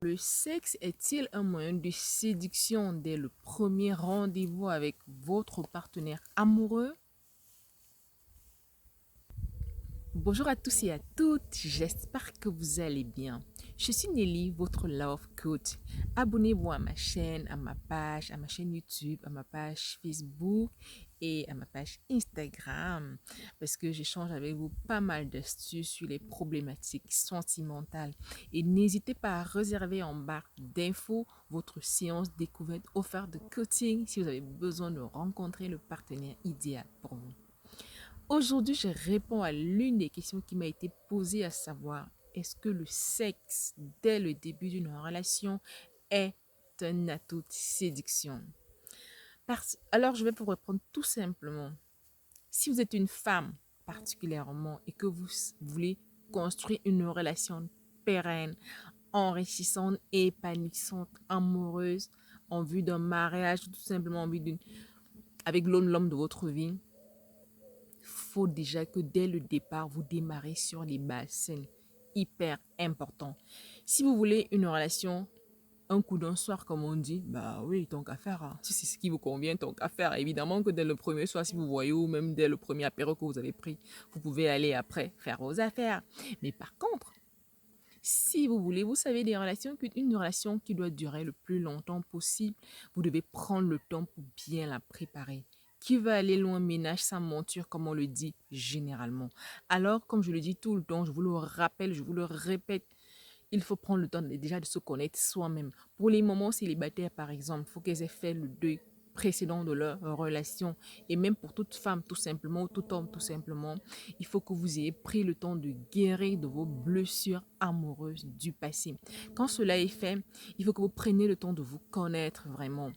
Le sexe est-il un moyen de séduction dès le premier rendez-vous avec votre partenaire amoureux? Bonjour à tous et à toutes, j'espère que vous allez bien. Je suis Nelly, votre love coach. Abonnez-vous à ma chaîne YouTube, à ma page Facebook et à ma page Instagram parce que j'échange avec vous pas mal d'astuces sur les problématiques sentimentales. Et n'hésitez pas à réserver en barre d'infos votre séance découverte offerte de coaching si vous avez besoin de rencontrer le partenaire idéal pour vous. Aujourd'hui, je réponds à l'une des questions qui m'a été posée, à savoir, est-ce que le sexe, dès le début d'une relation, est un atout de séduction? Alors, je vais vous répondre tout simplement. Si vous êtes une femme particulièrement et que vous voulez construire une relation pérenne, enrichissante, épanouissante, amoureuse, en vue d'un mariage, tout simplement en vue avec l'homme de votre vie, faut déjà que dès le départ, vous démarrez sur les bases saines. Hyper important. Si vous voulez une relation, un coup d'un soir, comme on dit, bah oui, tant qu'à faire. Hein. Si c'est ce qui vous convient, tant qu'à faire. Évidemment que dès le premier soir, si vous voyez, ou même dès le premier apéro que vous avez pris, vous pouvez aller après faire vos affaires. Mais par contre, si vous voulez, vous savez, une relation qui doit durer le plus longtemps possible, vous devez prendre le temps pour bien la préparer. Qui va aller loin ménage sa monture, comme on le dit généralement. Alors, comme je le dis tout le temps, je vous le rappelle, je vous le répète, il faut prendre le temps déjà de se connaître soi-même. Pour les moments célibataires, par exemple, il faut qu'elles aient fait le deuil précédent de leur relation. Et même pour toute femme, tout simplement, ou tout homme, tout simplement, il faut que vous ayez pris le temps de guérir de vos blessures amoureuses du passé. Quand cela est fait, il faut que vous preniez le temps de vous connaître vraiment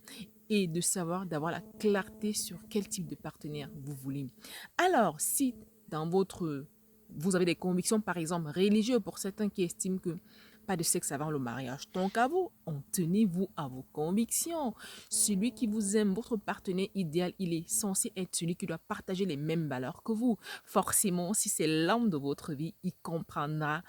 et de savoir, d'avoir la clarté sur quel type de partenaire vous voulez. Alors, si dans vous avez des convictions, par exemple, religieuses, pour certains qui estiment que pas de sexe avant le mariage. Donc à vous, en tenez-vous à vos convictions. Celui qui vous aime, votre partenaire idéal, il est censé être celui qui doit partager les mêmes valeurs que vous. Forcément, si c'est l'homme de votre vie, il comprendra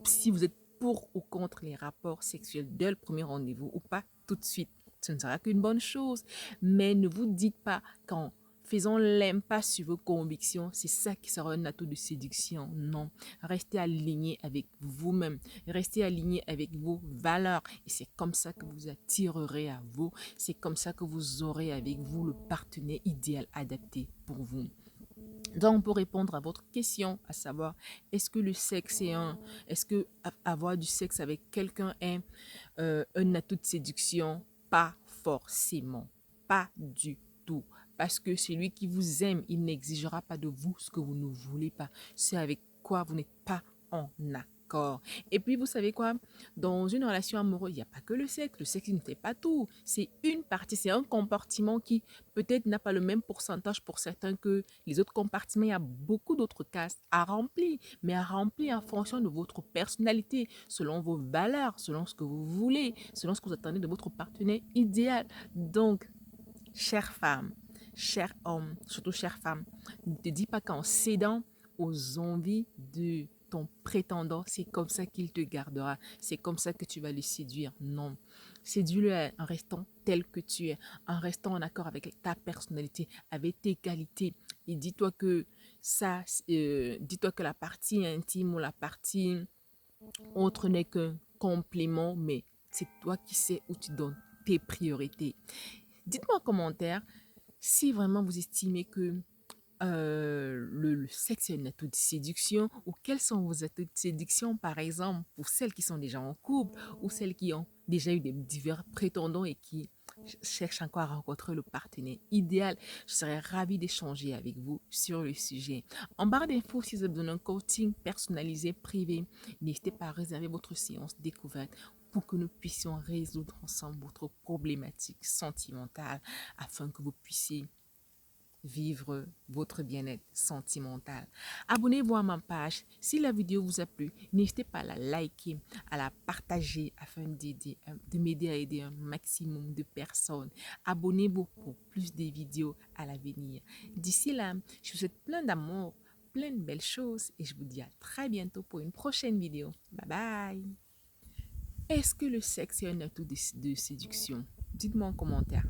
si vous êtes pour ou contre les rapports sexuels dès le premier rendez-vous ou pas tout de suite. Ce ne sera qu'une bonne chose. Mais ne vous dites pas qu'en faisant l'impasse sur vos convictions, c'est ça qui sera un atout de séduction. Non, restez aligné avec vous-même, restez aligné avec vos valeurs et c'est comme ça que vous attirerez à vous, c'est comme ça que vous aurez avec vous le partenaire idéal adapté pour vous. Donc, pour répondre à votre question, à savoir, est-ce que avoir du sexe avec quelqu'un est un atout de séduction? Pas forcément, pas du tout. Parce que celui qui vous aime, il n'exigera pas de vous ce que vous ne voulez pas. C'est avec quoi vous n'êtes pas en accord. Et puis, vous savez quoi? Dans une relation amoureuse, il n'y a pas que le sexe. Le sexe ne fait pas tout. C'est une partie, c'est un comportement qui peut-être n'a pas le même pourcentage pour certains que les autres compartiments. Il y a beaucoup d'autres cases à remplir, mais à remplir en fonction de votre personnalité, selon vos valeurs, selon ce que vous voulez, selon ce que vous attendez de votre partenaire idéal. Donc, chère femme, cher homme, surtout chère femme, ne te dis pas qu'en cédant aux envies de ton prétendant, c'est comme ça qu'il te gardera, c'est comme ça que tu vas le séduire. Non, séduis-le en restant tel que tu es, en restant en accord avec ta personnalité, avec tes qualités. Et dis-toi que dis-toi que la partie intime ou la partie autre n'est qu'un complément, mais c'est toi qui sais où tu donnes tes priorités. Dites-moi en commentaire si vraiment vous estimez que le sexe est un atout de séduction ou quels sont vos atouts de séduction, par exemple, pour celles qui sont déjà en couple ou celles qui ont déjà eu des divers prétendants et qui cherchent encore à rencontrer le partenaire idéal. Je serais ravie d'échanger avec vous sur le sujet. En barre d'infos, si vous avez besoin d'un coaching personnalisé, privé, n'hésitez pas à réserver votre séance découverte pour que nous puissions résoudre ensemble votre problématique sentimentale afin que vous puissiez vivre votre bien-être sentimental. Abonnez-vous à ma page. Si la vidéo vous a plu, n'hésitez pas à la liker, à la partager afin de m'aider à aider un maximum de personnes. Abonnez-vous pour plus de vidéos à l'avenir. D'ici là, je vous souhaite plein d'amour, plein de belles choses et je vous dis à très bientôt pour une prochaine vidéo. Bye bye! Est-ce que le sexe est un atout de séduction? Dites-moi en commentaire.